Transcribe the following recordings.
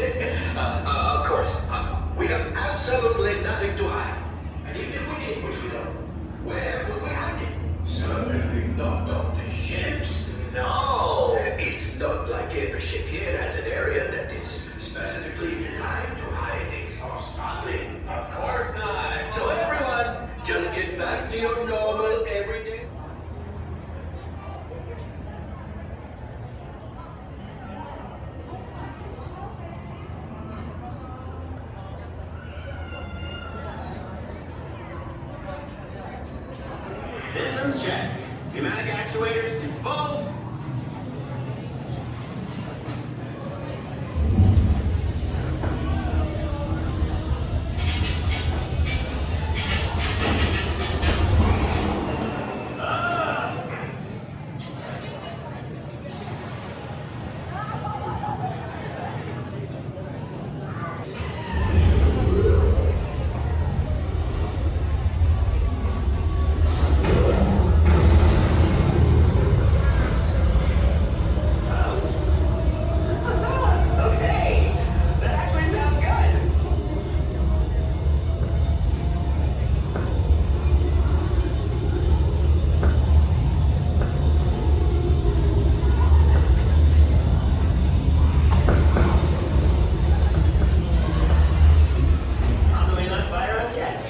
Of course. We have absolutely nothing to hide. And even if we did, which we don't, where would we hide it? Certainly not on the ships. No. It's not like every ship here has an area that is specifically designed to hide things for smuggling. Of course not. So everyone, just get back to your normal everyday. Systems check. Pneumatic actuators to full. Okay, that actually sounds good. Probably not fire us yet.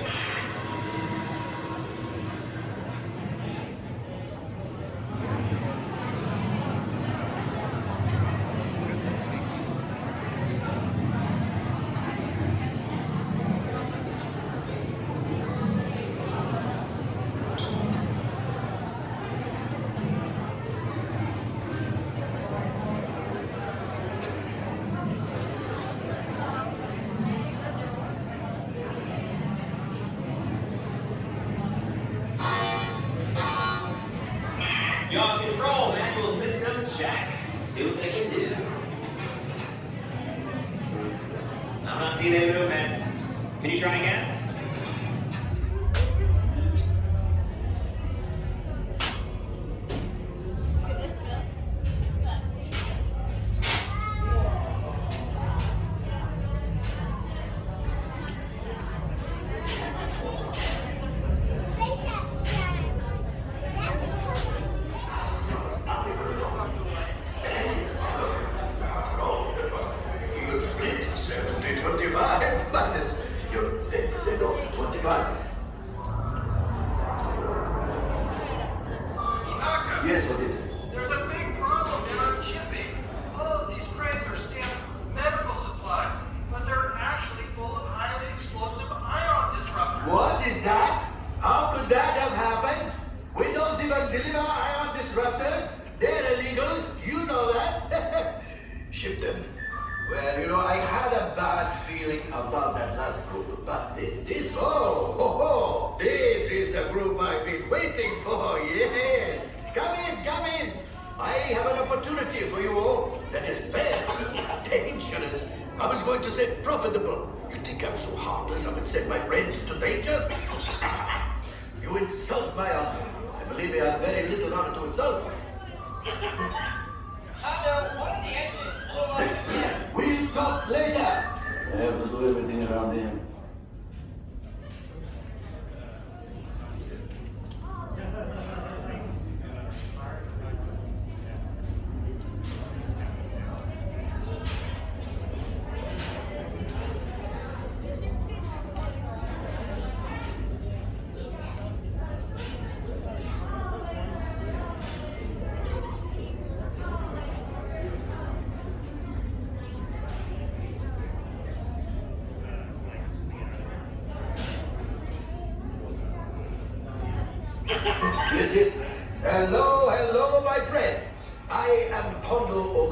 Yaw control, manual system, check. Let's see what they can do. I'm not seeing any movement. Can you try again? You split 70-25 minus your 10% of 25. Yes, what is it? There's a big problem down in shipping. All of these crates are stamped medical supplies, but they're actually full of highly explosive ion disruptors. What is that? How could that have happened? We don't even deliver ion disruptors. They're illegal. You know that. Ship them. Well, I had a bad feeling about that last group, but this is the group I've been waiting for, yes. Come in. I have an opportunity for you all that is very dangerous. I was going to say profitable. You think I'm so heartless I would send my friends into danger? You insult my honor. I believe I have very little honor to insult. Pondo, one of the engines blew up again. We'll talk later. I have to do everything around him. This is hello, my friends. I am Pondo,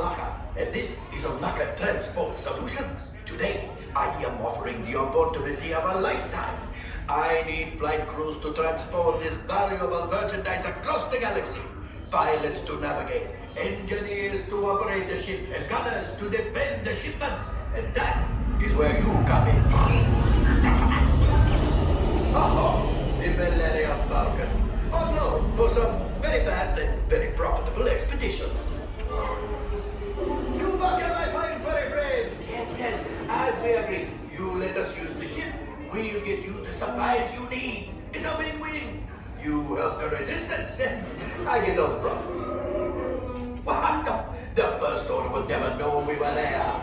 and this is Onaka Transport Solutions. Today, I am offering the opportunity of a lifetime. I need flight crews to transport this valuable merchandise across the galaxy. Pilots to navigate, engineers to operate the ship, and gunners to defend the shipments. And that is where you come in. Oh, the Millennium Falcon. On loan for some very fast and very profitable expeditions. Chewbacca, my fine furry friend. Yes, We'll get you the supplies you need. It's a win-win. You help the resistance, and I get all the profits. What? The First Order will never know we were there.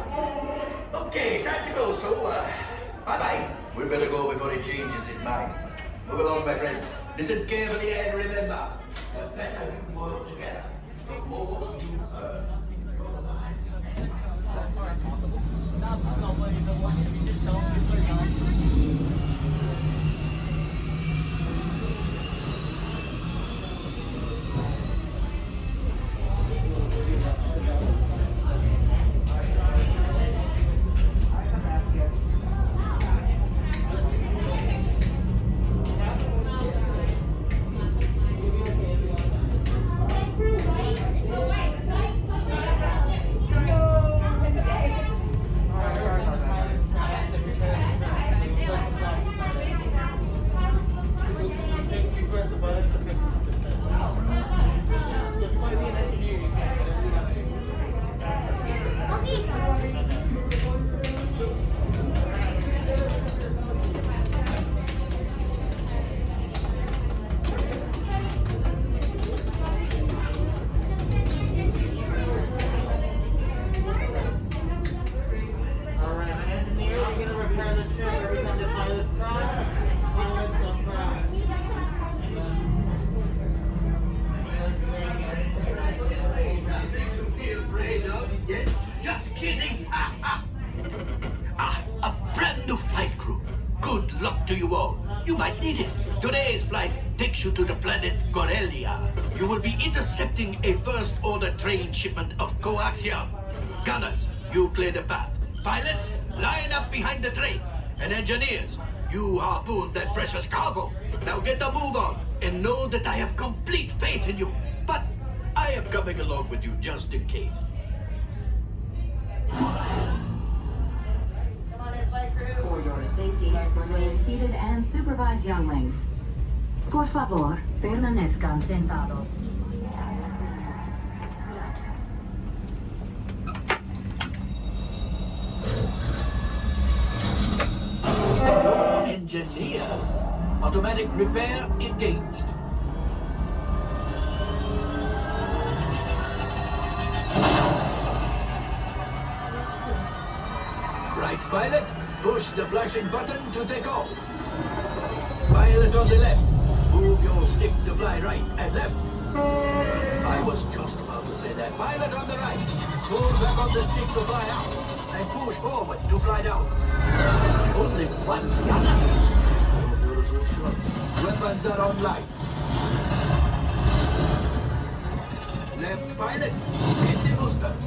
Okay, time to go, so, bye-bye. We better go before he changes his mind. Move along, my friends. Listen carefully and remember, the better you work together, the more you earn. Your lives. Just kidding! A brand new flight crew. Good luck to you all. You might need it. Today's flight takes you to the planet Corellia. You will be intercepting a First Order train shipment of coaxium. Gunners, you clear the path. Pilots, line up behind the train. And engineers, you harpoon that precious cargo. Now get a move on and know that I have complete faith in you. But I am coming along with you just in case. For your safety, remain seated and supervise younglings. Por favor, permanezcan sentados. Engineers. Automatic repair engaged. Right, pilot. Push the flashing button to take off. Pilot on the left. Move your stick to fly right and left. I was just about to say that. Pilot on the right. Pull back on the stick to fly out. And push forward to fly down. Only one gunner. Oh, beautiful shot. Weapons are online. Left pilot. Hit the boosters.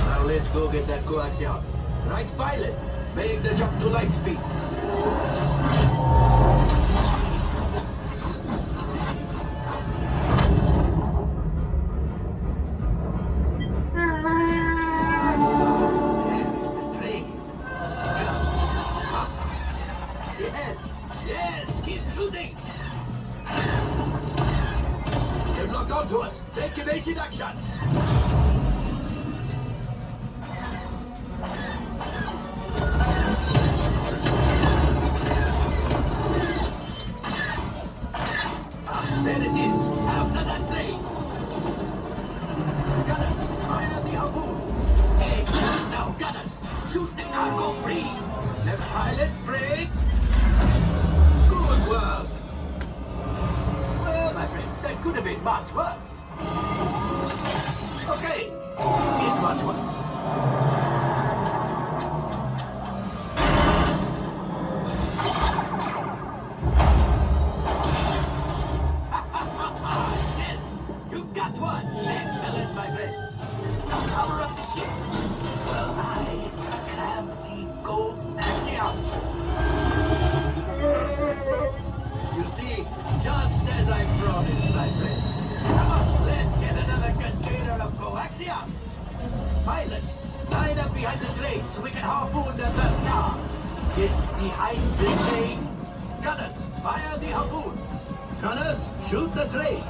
Now let's go get that coaxium. Right pilot, make the jump to light speed. There is the train. Yes, keep shooting. They've locked onto us. Take evasive action. There it is, after that train. Gunners, fire the harpoon. Excellent. Now, gunners, shoot the cargo free. Left pilot, brakes. Good work. Well, my friends, that could have been much worse. Okay, it's much worse. Excellent, my friends. Power up the ship. Well, I have the coaxium. You see, just as I promised, my friend. Come on, let's get another container of coaxium. Pilots, line up behind the train so we can harpoon the first car. Get behind the train. Gunners, fire the harpoon. Gunners, shoot the train.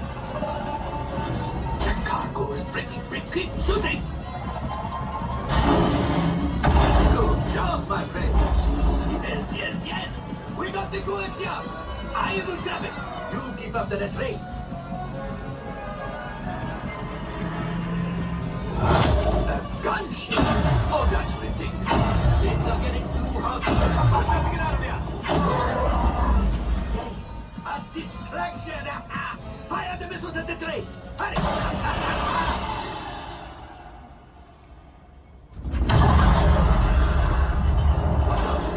The cargo is breaking free. Keep shooting! Good job, my friends. the coaxium! I will grab it! You keep up to the train! A gunship? Oh, that's ridiculous! Things are getting too hot! Get out of here! Yes, a distraction! Fire the missiles at the train! Hurry!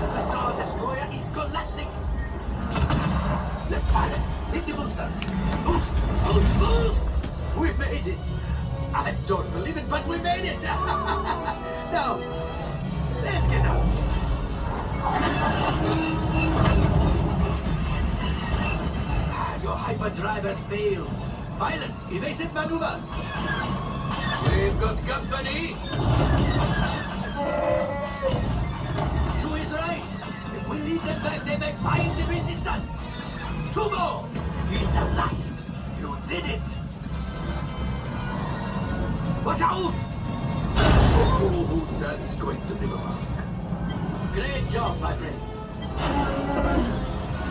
The Star Destroyer is collapsing! Left pilot, hit the boosters! Boost! Boost! Boost! We made it! I don't believe it, but we made it! Now, let's get out! Your hyperdrivers failed. Pilots, evasive maneuvers. We've got company. Chewie's right. If we leave them back, they may find the resistance. Two more. He's the last. You did it. Watch out! Oh, that's going to leave a mark. Great job, my friends.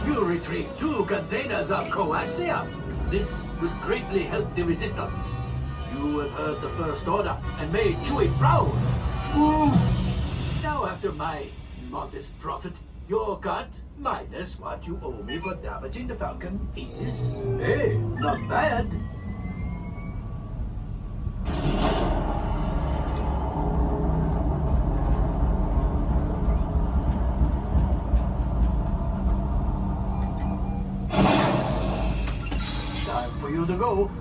You retrieved 2 containers of coaxium. This will greatly help the resistance. You have heard the First Order and made Chewie proud. Now, after my modest profit, your cut minus what you owe me for damaging the Falcon is... Hey, not bad. Time for you to go.